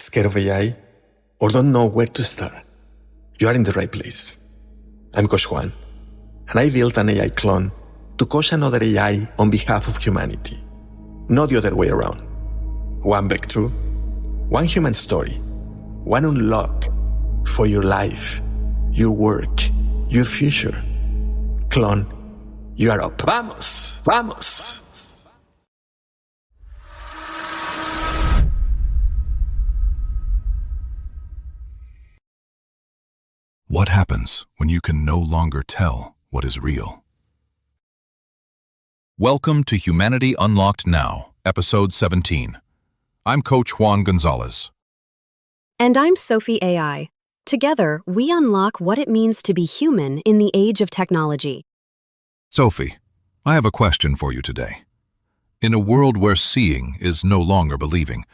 Scared of AI? Or don't know where to start? You are in the right place. I'm Coach Juan, and I built an AI clone to coach another AI on behalf of humanity, not the other way around. One breakthrough, one human story, one unlock for your life, your work, your future. Clone, you are up. Vamos, vamos. What happens when you can no longer tell what is real? Welcome to Humanity Unlocked Now, Episode 17. I'm Coach Juan Gonzalez. And I'm Sophie AI. Together, we unlock what it means to be human in the age of technology. Sophie, I have a question for you today. In a world where seeing is no longer believing,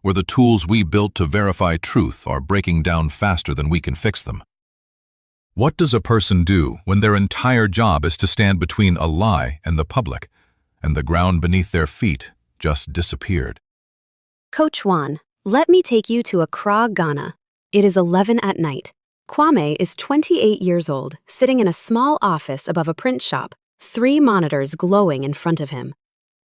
where the tools we built to verify truth are breaking down faster than we can fix them, what does a person do when their entire job is to stand between a lie and the public, and the ground beneath their feet just disappeared? Coach Juan, let me take you to Accra, Ghana. It is 11 at night. Kwame is 28 years old, sitting in a small office above a print shop, 3 monitors glowing in front of him.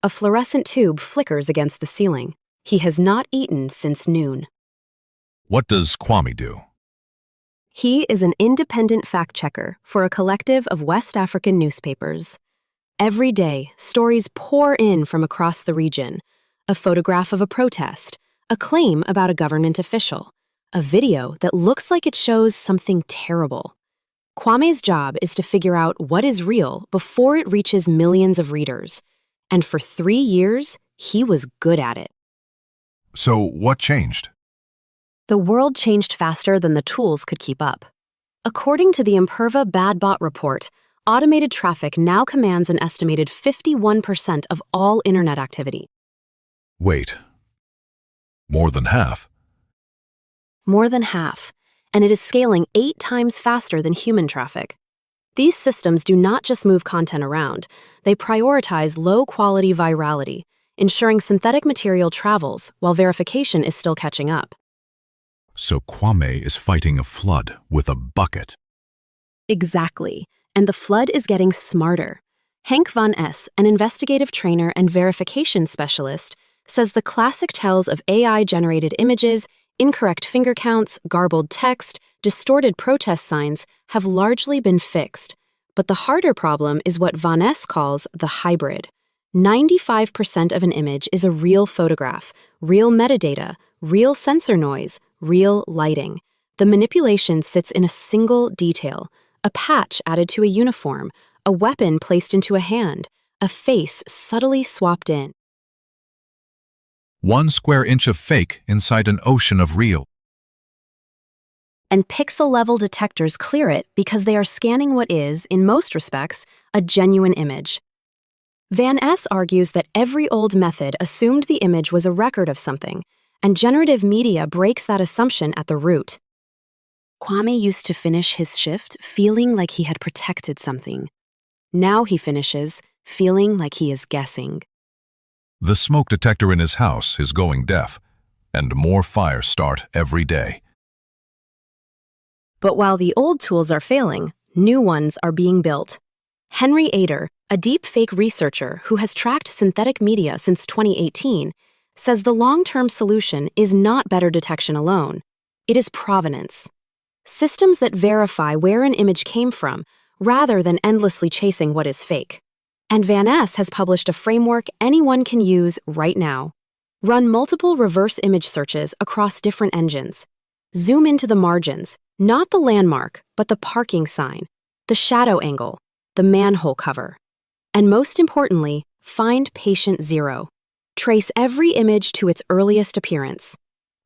A fluorescent tube flickers against the ceiling. He has not eaten since noon. What does Kwame do? He is an independent fact-checker for a collective of West African newspapers. Every day, stories pour in from across the region. A photograph of a protest, a claim about a government official, a video that looks like it shows something terrible. Kwame's job is to figure out what is real before it reaches millions of readers. And for 3 years, he was good at it. So what changed? The world changed faster than the tools could keep up. According to the Imperva Bad Bot report, automated traffic now commands an estimated 51% of all internet activity. Wait. More than half? More than half, and it is scaling 8 times faster than human traffic. These systems do not just move content around, they prioritize low-quality virality, ensuring synthetic material travels while verification is still catching up. So Kwame is fighting a flood with a bucket. Exactly, and the flood is getting smarter. Henk van Es, an investigative trainer and verification specialist, says the classic tells of AI-generated images, incorrect finger counts, garbled text, distorted protest signs have largely been fixed. But the harder problem is what van Es calls the hybrid. 95% of an image is a real photograph, real metadata, real sensor noise, real lighting. The manipulation sits in a single detail, a patch added to a uniform, a weapon placed into a hand, a face subtly swapped in. 1 square inch of fake inside an ocean of real. And pixel-level detectors clear it because they are scanning what is, in most respects, a genuine image. Van Es argues that every old method assumed the image was a record of something, and generative media breaks that assumption at the root. Kwame used to finish his shift feeling like he had protected something. Now he finishes feeling like he is guessing. The smoke detector in his house is going deaf, and more fires start every day. But while the old tools are failing, new ones are being built. Henry Ader, a deepfake researcher who has tracked synthetic media since 2018, says the long-term solution is not better detection alone. It is provenance. Systems that verify where an image came from, rather than endlessly chasing what is fake. And Van Es has published a framework anyone can use right now. Run multiple reverse image searches across different engines. Zoom into the margins, not the landmark, but the parking sign, the shadow angle, the manhole cover. And most importantly, find patient zero. Trace every image to its earliest appearance.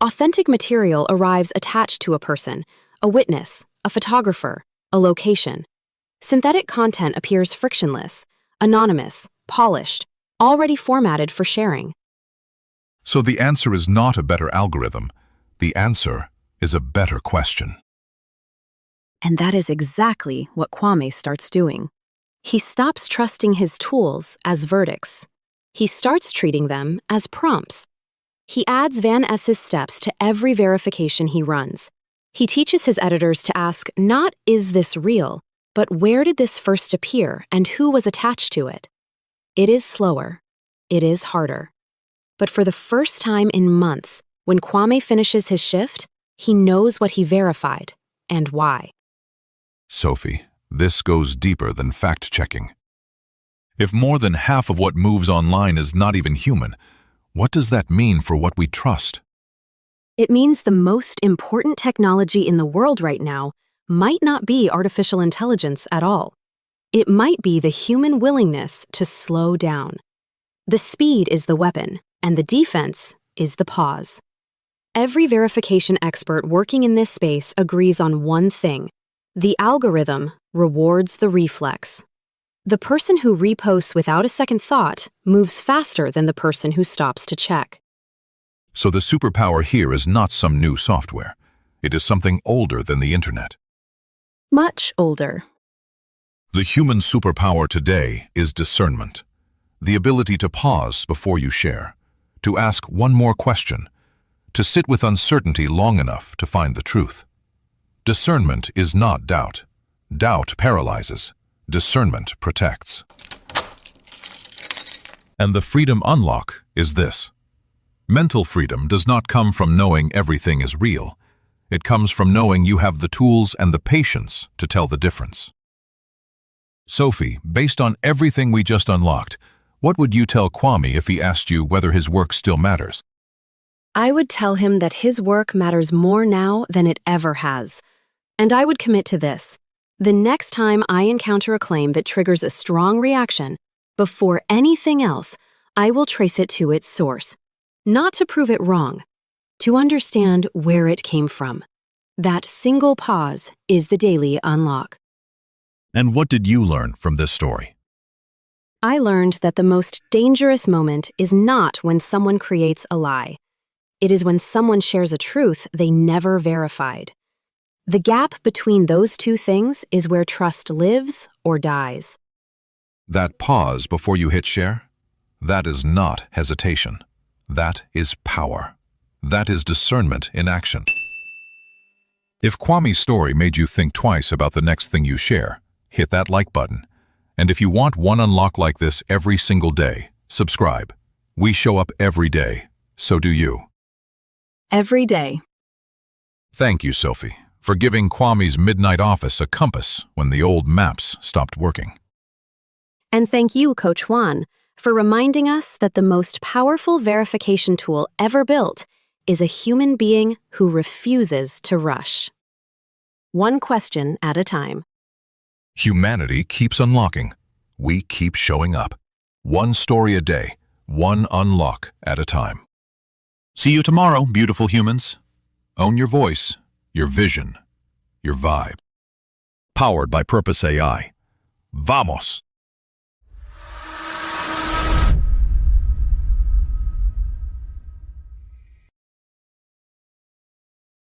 Authentic material arrives attached to a person, a witness, a photographer, a location. Synthetic content appears frictionless, anonymous, polished, already formatted for sharing. So the answer is not a better algorithm. The answer is a better question. And that is exactly what Kwame starts doing. He stops trusting his tools as verdicts. He starts treating them as prompts. He adds Van S's steps to every verification he runs. He teaches his editors to ask not, is this real, but where did this first appear and who was attached to it? It is slower. It is harder. But for the first time in months, when Kwame finishes his shift, he knows what he verified and why. Sophie, this goes deeper than fact-checking. If more than half of what moves online is not even human, what does that mean for what we trust? It means the most important technology in the world right now might not be artificial intelligence at all. It might be the human willingness to slow down. The speed is the weapon, and the defense is the pause. Every verification expert working in this space agrees on one thing: the algorithm rewards the reflex. The person who reposts without a second thought moves faster than the person who stops to check. So the superpower here is not some new software. It is something older than the internet. Much older. The human superpower today is discernment. The ability to pause before you share, to ask one more question, to sit with uncertainty long enough to find the truth. Discernment is not doubt. Doubt paralyzes. Discernment protects. And the freedom unlock is this. Mental freedom does not come from knowing everything is real. It comes from knowing you have the tools and the patience to tell the difference. Sophie, based on everything we just unlocked, what would you tell Kwame if he asked you whether his work still matters? I would tell him that his work matters more now than it ever has. And I would commit to this. The next time I encounter a claim that triggers a strong reaction, before anything else, I will trace it to its source. Not to prove it wrong, to understand where it came from. That single pause is the daily unlock. And what did you learn from this story? I learned that the most dangerous moment is not when someone creates a lie. It is when someone shares a truth they never verified. The gap between those two things is where trust lives or dies. That pause before you hit share? That is not hesitation. That is power. That is discernment in action. If Kwame's story made you think twice about the next thing you share, hit that like button. And if you want one unlock like this every single day, subscribe. We show up every day. So do you. Every day. Thank you, Sophie, for giving Kwame's midnight office a compass when the old maps stopped working. And thank you, Coach Juan, for reminding us that the most powerful verification tool ever built is a human being who refuses to rush. One question at a time. Humanity keeps unlocking. We keep showing up. One story a day, one unlock at a time. See you tomorrow, beautiful humans. Own your voice, your vision, your vibe. Powered by Purpose AI. Vamos!